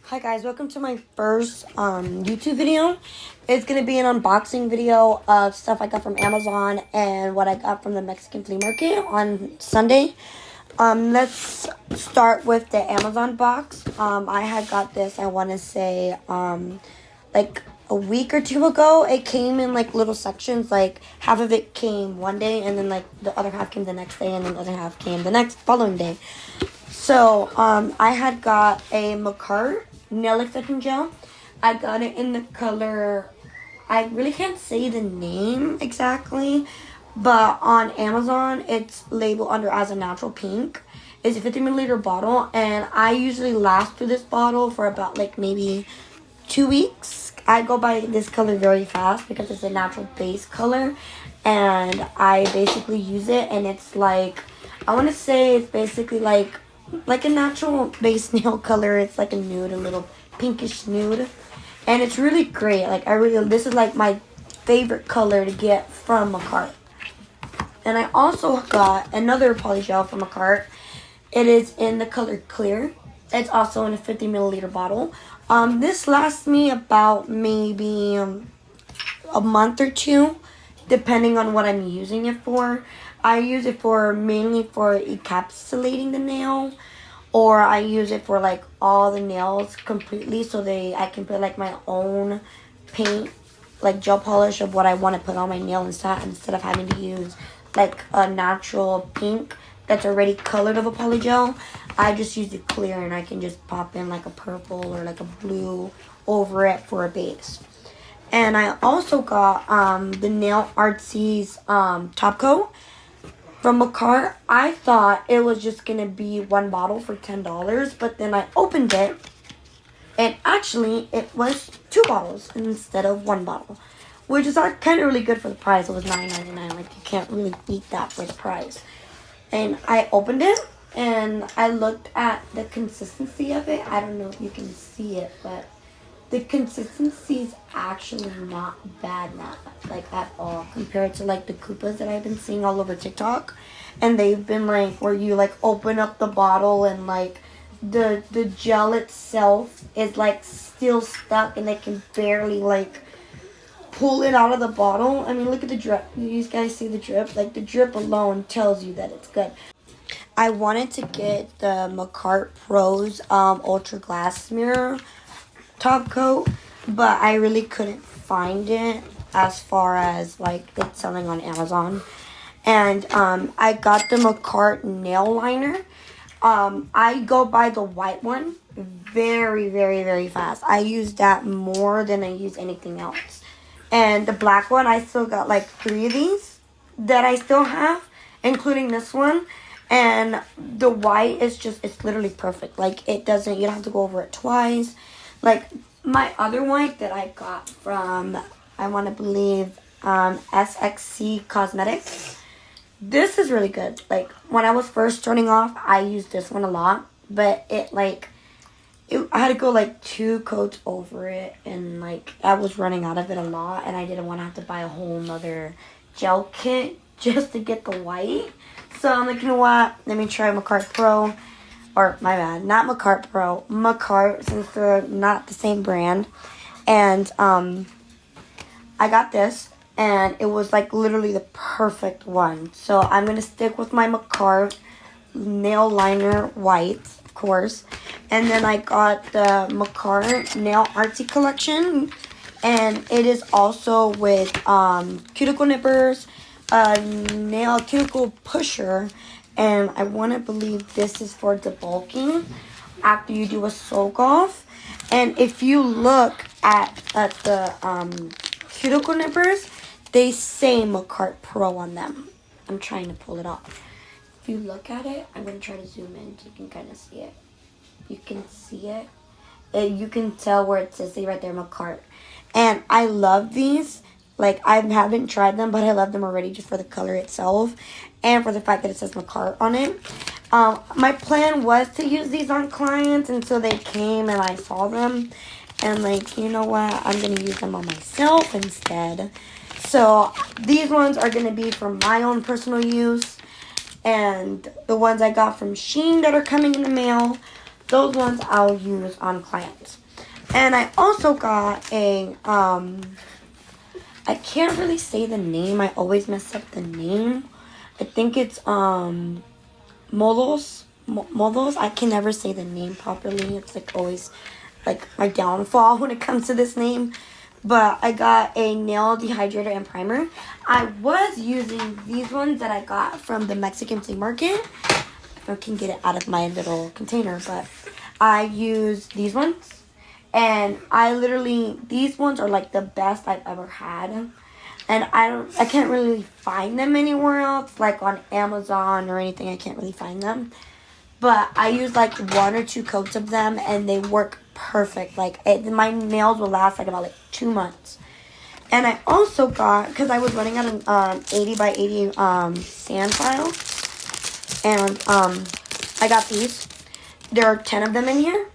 Hi guys, welcome to my first YouTube video. It's going to be an unboxing video of stuff I got from Amazon and what I got from the Mexican flea market on Sunday. Let's start with the Amazon box. I had got this, I want to say, like a week or two ago. It came in like little sections, like half of it came one day and then like the other half came the next day and then the other half came the next following day. So, I had got a Macart nail extension gel. I got it in the color, I really can't say the name exactly, but on Amazon, it's labeled under as a natural pink. It's a 50 milliliter bottle, and I usually last through this bottle for about like maybe 2 weeks. I go by this color very fast because it's a natural base color, and I basically use it, and it's like, I want to say it's basically like a natural base nail color. It's like a nude, a little pinkish nude, and it's really great. Like this is like my favorite color to get from Macart. And I also got another polygel from Macart. It is in the color clear. It's also in a 50 milliliter bottle. This lasts me about maybe a month or two, depending on what I'm using it for. I use it for mainly for encapsulating the nail, or I use it for like all the nails completely, so I can put like my own paint, like gel polish of what I want to put on my nail instead of having to use like a natural pink that's already colored of a polygel. I just use it clear, and I can just pop in like a purple or like a blue over it for a base. And I also got the Nail Artsy's top coat from Macart. I thought it was just going to be one bottle for $10, but then I opened it, and actually it was 2 bottles instead of 1 bottle, which is kind of really good for the price. It was $9.99. Like, you can't really beat that for the price. And I opened it, and I looked at the consistency of it. I don't know if you can see it, but the consistency is actually not bad, like at all, compared to like the Koopas that I've been seeing all over TikTok. And they've been like where you like open up the bottle and like the gel itself is like still stuck, and they can barely like pull it out of the bottle. I mean, look at the drip. You guys see the drip? Like, the drip alone tells you that it's good. I wanted to get the Macart Pro's Ultra Glass Mirror top coat, but I really couldn't find it as far as like it's selling on Amazon. And I got the Macart nail liner. I go by the white one very, very, very fast. I use that more than I use anything else. And the black one, I still got like 3 of these that I still have, including this one. And the white is just, it's literally perfect. Like, you don't have to go over it twice. Like, my other white that I got from, I want to believe, SXC Cosmetics. This is really good. Like, when I was first starting off, I used this one a lot. But I had to go like 2 coats over it, and like I was running out of it a lot, and I didn't want to have to buy a whole nother gel kit just to get the white. So I'm like, you know what? Let me try Macart Pro. Or, my bad, not Macart Pro. Macart, since they're not the same brand. And I got this, and it was like literally the perfect one. So I'm going to stick with my Macart nail liner white, of course. And then I got the Macart Nail Artsy collection, and it is also with cuticle nippers, nail cuticle pusher, and I want to believe this is for debulking after you do a soak off. And if you look at the cuticle nippers, they say Macart Pro on them. I'm trying to pull it off. If you look at it, I'm going to try to zoom in so you can kind of see it. You can see it. You can tell where it says right there, Macart. And I love these. Like, I haven't tried them, but I love them already just for the color itself and for the fact that it says Macart on it. My plan was to use these on clients until they came and I saw them. And, like, you know what? I'm going to use them on myself instead. So, these ones are going to be for my own personal use. And the ones I got from Shein that are coming in the mail those ones I'll use on clients. And I also got a, I can't really say the name. I always mess up the name. I think it's, Molos. Molos. I can never say the name properly. It's like always like my downfall when it comes to this name. But I got a nail dehydrator and primer. I was using these ones that I got from the Mexican flea market. If I can get it out of my little container. But I use these ones. And these ones are like the best I've ever had. And I can't really find them anywhere else. Like on Amazon or anything, I can't really find them. But I use like 1 or 2 coats of them and they work perfect. Like my nails will last like about like 2 months. And I also got, because I was running out of 80 by 80 sand files. And I got these. There are 10 of them in here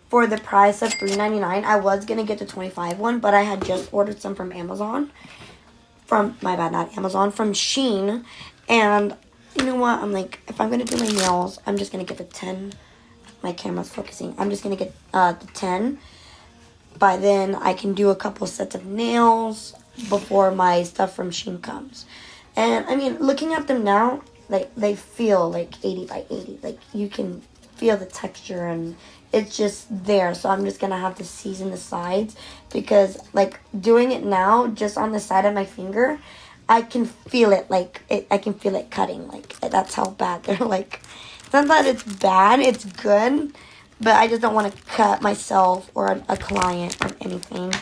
for the price of $3.99. I was going to get the 25 one, but I had just ordered some from Amazon. From Shein. And you know what? I'm like, if I'm going to do my nails, I'm just going to get the 10. My camera's focusing. I'm just going to get the 10. By then, I can do a couple sets of nails before my stuff from Shein comes. And, I mean, looking at them now, like, they feel like 80 by 80. Like, you can feel the texture and it's just there. So I'm just going to have to season the sides. Because, like, doing it now, just on the side of my finger, I can feel it, like, I can feel it cutting. Like, that's how bad they're, like. It's not that it's bad, it's good. But I just don't want to cut myself or a client or anything.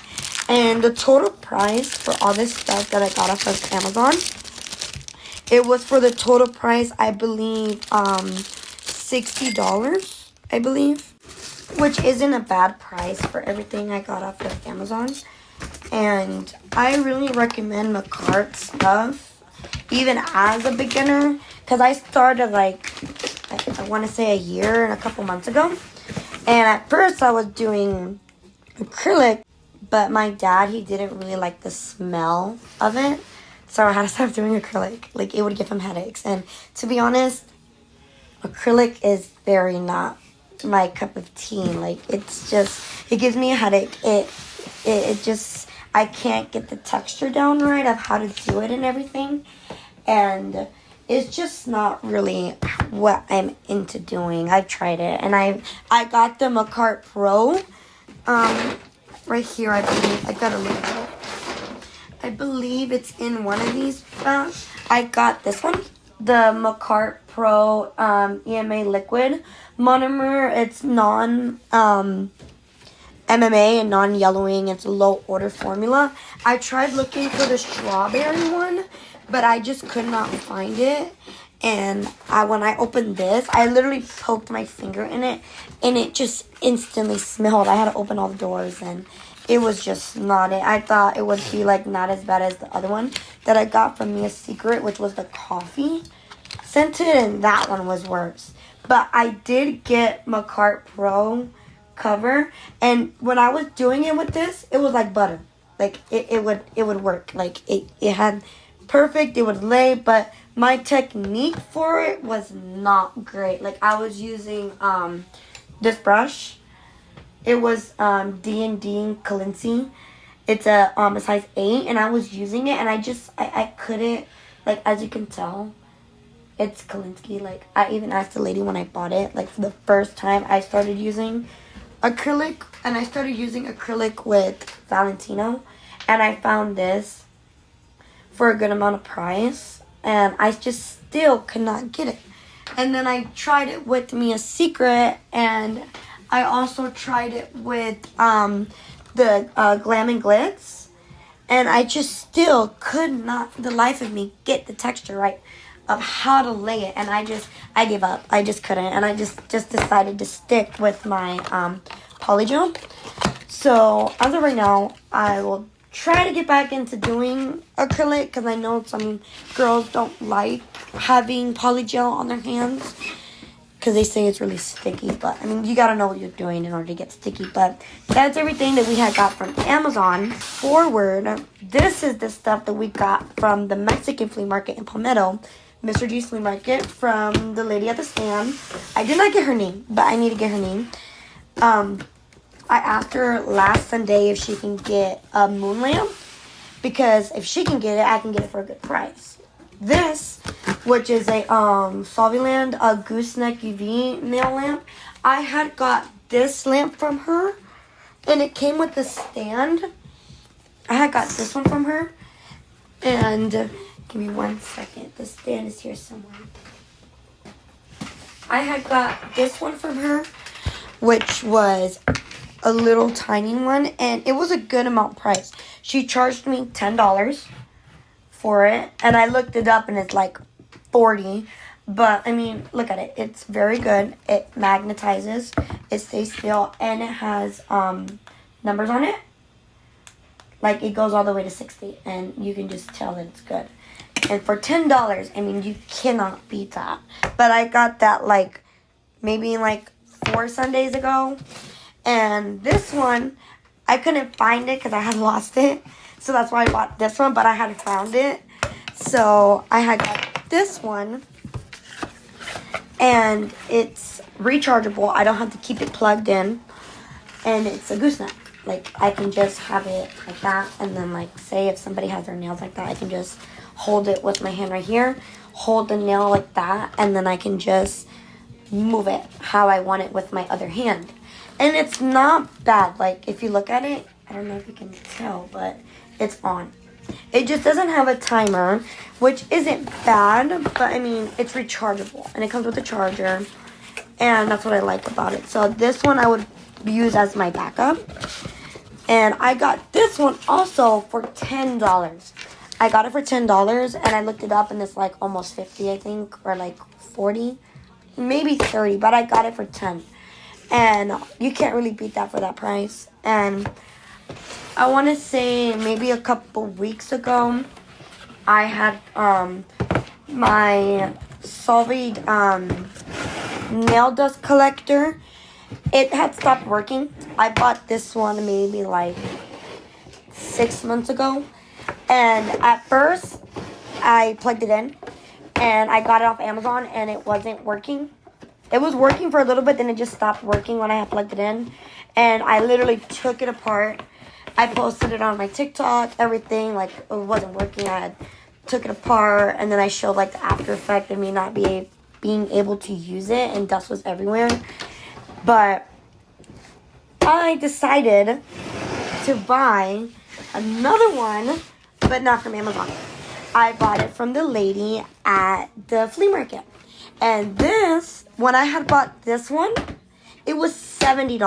And the total price for all this stuff that I got off of Amazon, it was for the total price, I believe, $60, I believe. Which isn't a bad price for everything I got off of Amazon. And I really recommend Macart stuff, even as a beginner. Because I started like, I want to say a year and a couple months ago. And at first I was doing acrylic, but my dad, he didn't really like the smell of it. So I had to stop doing acrylic. Like, it would give him headaches. And to be honest, acrylic is very not my cup of tea. Like, it's just, it gives me a headache. It just, I can't get the texture down right of how to do it and everything. And it's just not really what I'm into doing. I've tried it. And I got the Macart Pro. Right here, I believe. I gotta look at it. I believe it's in one of these bags. I got this one. The Macart Pro EMA Liquid Monomer. It's non-MMA and non-yellowing. It's a low order formula. I tried looking for the strawberry one, but I just could not find it. And when I opened this, I literally poked my finger in it, and it just instantly smelled. I had to open all the doors, and it was just not it. I thought it would be, like, not as bad as the other one that I got from Mia's Secret, which was the coffee scented, and that one was worse. But I did get Macart Pro cover, and when I was doing it with this, it was like butter. Like, it would work. Like, it had perfect, it would lay, but my technique for it was not great. Like, I was using this brush. It was D&D Calency. It's a size 8, and I was using it, and I couldn't, like, as you can tell, it's Kalinsky. Like, I even asked the lady when I bought it, like, for the first time I started using acrylic, and I started using acrylic with Valentino, and I found this for a good amount of price, and I just still could not get it. And then I tried it with Mia's Secret, and I also tried it with the Glam and Glitz, and I just still could not, for the life of me, get the texture right of how to lay it. And I gave up. I just couldn't, and I just decided to stick with my polygel. So as of right now, I will try to get back into doing acrylic, because I know some girls don't like having polygel on their hands because they say it's really sticky. But I mean, you gotta know what you're doing in order to get sticky. But that's everything that we had got from Amazon. Forward, this is the stuff that we got from the Mexican flea market in Palmetto. Mr. G's Flea Market from the lady at the stand. I did not get her name, but I need to get her name. I asked her last Sunday if she can get a moon lamp, because if she can get it, I can get it for a good price. This, which is a Solvyland gooseneck UV nail lamp, I had got this lamp from her, and it came with the stand. I had got this one from her, and give me 1 second. The stand is here somewhere. I had got this one from her, which was a little tiny one, and it was a good amount price. She charged me $10 for it, and I looked it up, and it's like $40. But, I mean, look at it. It's very good. It magnetizes. It stays still, and it has numbers on it. Like, it goes all the way to 60, and you can just tell that it's good. And for $10, I mean, you cannot beat that. But I got that, like, maybe, like, 4 Sundays ago. And this one, I couldn't find it because I had lost it. So that's why I bought this one, but I hadn't found it. So I had got this one. And it's rechargeable. I don't have to keep it plugged in. And it's a gooseneck. Like, I can just have it like that. And then, like, say if somebody has their nails like that, I can just hold it with my hand right here. Hold the nail like that. And then I can just move it how I want it with my other hand. And it's not bad. Like, if you look at it, I don't know if you can tell, but it's on. It just doesn't have a timer, which isn't bad, but I mean, it's rechargeable. And it comes with a charger. And that's what I like about it. So this one I would use as my backup. And I got this one also for $10. I got it for $10, and I looked it up, and it's like almost 50, I think, or like 40, maybe 30, but I got it for 10. And you can't really beat that for that price. And I want to say maybe a couple weeks ago, I had my Solvay nail dust collector. It had stopped working. I bought this one maybe like 6 months ago. And at first, I plugged it in. And I got it off Amazon, and it wasn't working. It was working for a little bit, then it just stopped working when I had plugged it in. And I literally took it apart. I posted it on my TikTok, everything. Like, it wasn't working. I took it apart, and then I showed, like, the after effect of me not being able to use it, and dust was everywhere. But I decided to buy another one, but not from Amazon. I bought it from the lady at the flea market. And this, when I had bought this one, it was $70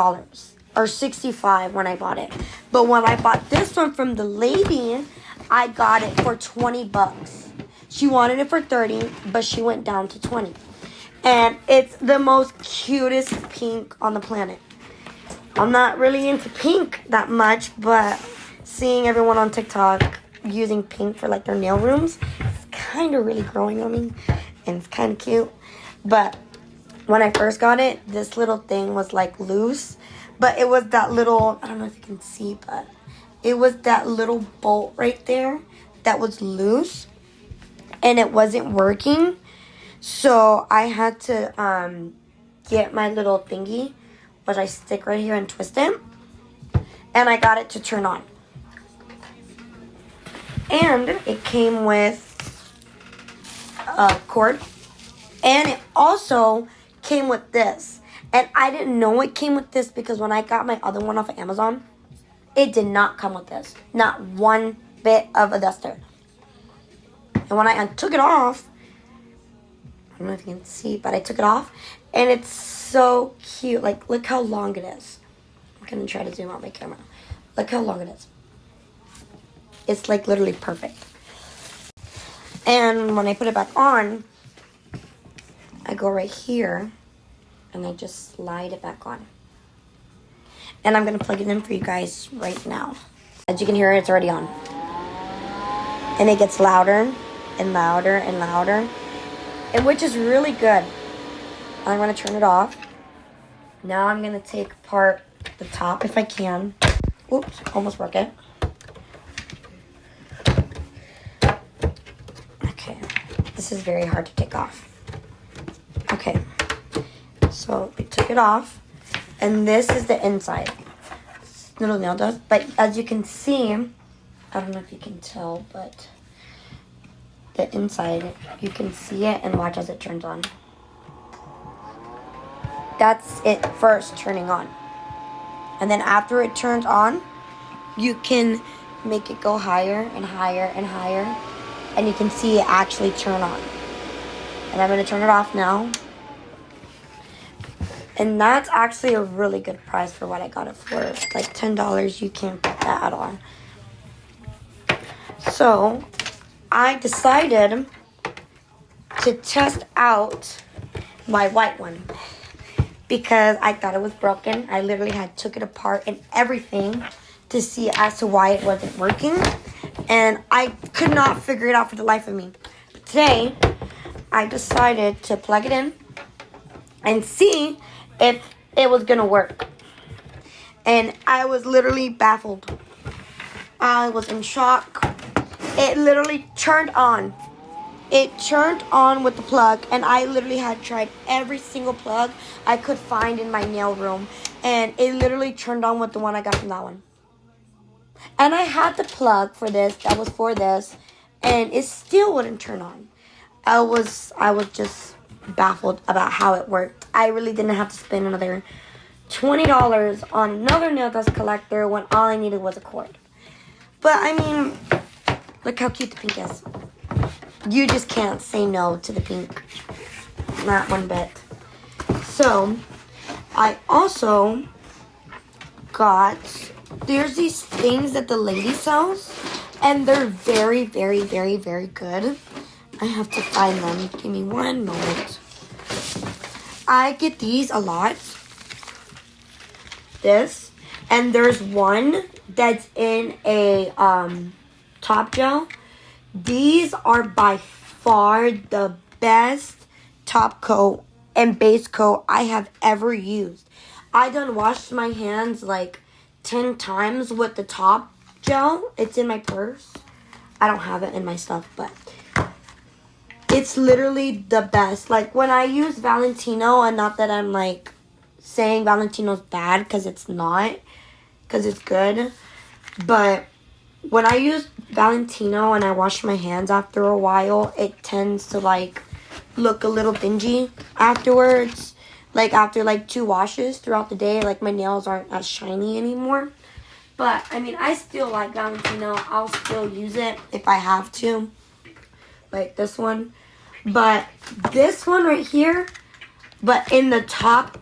or $65 when I bought it. But when I bought this one from the lady, I got it for $20. She wanted it for $30, but she went down to $20. And it's the most cutest pink on the planet. I'm not really into pink that much, but seeing everyone on TikTok using pink for like their nail rooms, it's kind of really growing on me. And it's kind of cute. But when I first got it, this little thing was like loose. But it was that little, I don't know if you can see, but it was that little bolt right there that was loose. And it wasn't working. So I had to get my little thingy, which I stick right here and twist it. And I got it to turn on. And it came with a cord. And it also came with this. And I didn't know it came with this because when I got my other one off of Amazon, it did not come with this. Not one bit of a duster. And when I took it off, I don't know if you can see, but I took it off. And it's so cute. Like, look how long it is. I'm going to try to zoom out my camera. Look how long it is. It's like literally perfect. And when I put it back on, I go right here and I just slide it back on. And I'm going to plug it in for you guys right now. As you can hear, it's already on. And it gets louder and louder and louder, and which is really good. I'm going to turn it off. Now I'm going to take apart the top if I can. Oops, almost broke it. Okay, this is very hard to take off. Okay, so we took it off, and this is the inside. Little nail dust, but as you can see, I don't know if you can tell, but the inside, you can see it, and watch as it turns on. That's it first turning on. And then after it turns on, you can make it go higher and higher and higher, and you can see it actually turn on. And I'm going to turn it off now. And that's actually a really good price for what I got it for. Like $10, you can't bet that at all. So, I decided to test out my white one. Because I thought it was broken. I literally had took it apart and everything to see as to why it wasn't working. And I could not figure it out for the life of me. But today, I decided to plug it in and see if it was going to work. And I was literally baffled. I was in shock. It literally turned on. It turned on with the plug, and I literally had tried every single plug I could find in my nail room, and it literally turned on with the one I got from that one. And I had the plug for this, that was for this, and it still wouldn't turn on. I was just baffled about how it worked. I really didn't have to spend another $20 on another nail dust collector when all I needed was a cord. But I mean, look how cute the pink is. You just can't say no to the pink. Not one bit. So, I also got, there's these things that the lady sells, and they're very, very, very, very good. I have to find them. Give me one moment. I get these a lot. This. And there's one that's in a top gel. These are by far the best top coat and base coat I have ever used. I done washed my hands like 10 times with the top gel. It's in my purse. I don't have it in my stuff, but it's literally the best. Like when I use Valentino, and not that I'm like saying Valentino's bad, because it's not, because it's good, but when I use Valentino and I wash my hands after a while, it tends to like look a little dingy afterwards. Like after like 2 washes throughout the day, like my nails aren't as shiny anymore. But I mean, I still like Valentino. I'll still use it if I have to. Like this one. But this one right here, but in the top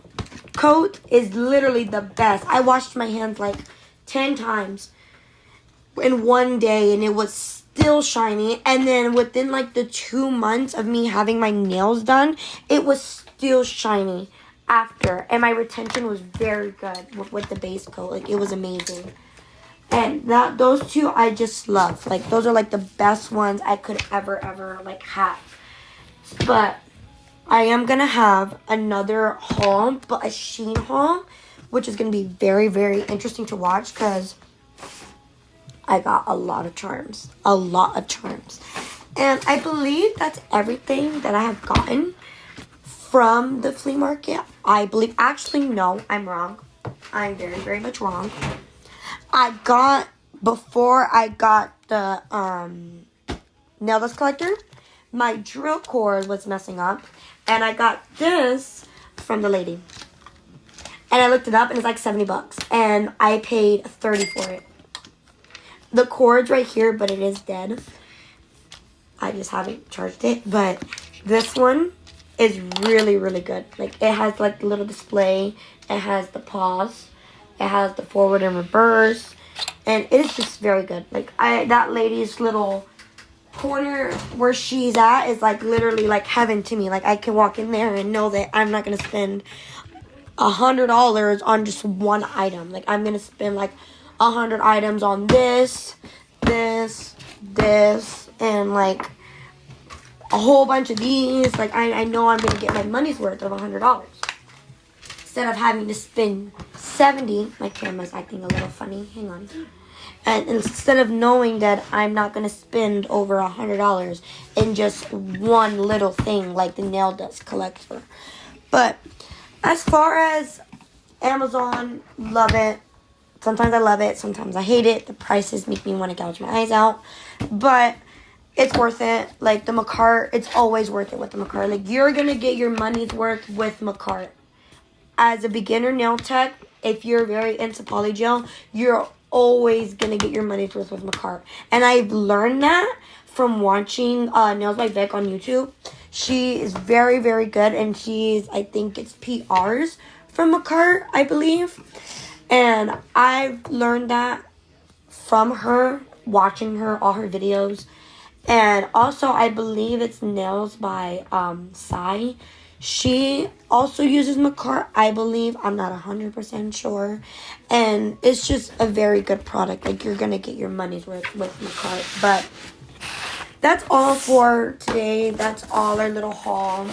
coat, is literally the best. I washed my hands like 10 times in one day, and it was still shiny. And then within like the 2 months of me having my nails done, it was still shiny after, and my retention was very good with the base coat. Like it was amazing. And those two I just love. Like those are like the best ones I could ever like have. But I am gonna have another haul, but a Shein haul, which is gonna be very, very interesting to watch, because I got a lot of charms. A lot of charms. And I believe that's everything that I have gotten from the flea market. I believe, actually, no, I'm wrong. I'm very, very much wrong. Before I got the nail dust collector, my drill cord was messing up. And I got this from the lady. And I looked it up, and it's like $70. And I paid $30 for it. The cord's right here, but it is dead. I just haven't charged it. But this one is really, really good. Like, it has, like, the little display. It has the pause. It has the forward and reverse. And it is just very good. Like, that lady's little corner where she's at is, like, literally, like, heaven to me. Like, I can walk in there and know that I'm not going to spend $100 on just one item. Like, I'm going to spend, like, 100 items on this, and, like, a whole bunch of these. Like, I know I'm going to get my money's worth of $100. instead of having to spend 70, my camera's acting a little funny, hang on. And instead of knowing that I'm not going to spend over $100 in just one little thing like the nail dust collector. But as far as Amazon, love it. Sometimes I love it, sometimes I hate it. The prices make me want to gouge my eyes out. But it's worth it. Like the Macart, it's always worth it with the Macart. Like you're going to get your money's worth with Macart. As a beginner nail tech, if you're very into polygel, you're always going to get your money's worth with Macart. And I've learned that from watching Nails by Vic on YouTube. She is very, very good. And she's, I think it's PRs from Macart, I believe. And I've learned that from her, watching her, all her videos. And also, I believe it's Nails by Sai. She also uses Macart, I believe. I'm not 100% sure. And it's just a very good product. Like, you're going to get your money's worth with Macart. But that's all for today. That's all our little haul.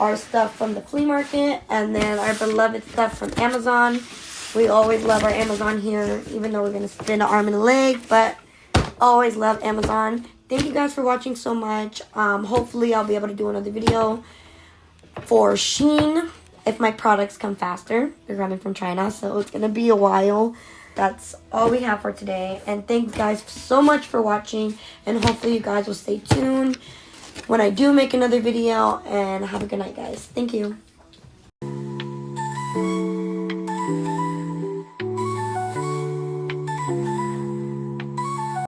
Our stuff from the flea market. And then our beloved stuff from Amazon. We always love our Amazon here, even though we're going to spend an arm and a leg. But always love Amazon. Thank you guys for watching so much. Hopefully, I'll be able to do another video for Shein if my products come faster. They're coming from China, so it's going to be a while. That's all we have for today. And thanks, guys, so much for watching. And hopefully, you guys will stay tuned when I do make another video. And have a good night, guys. Thank you.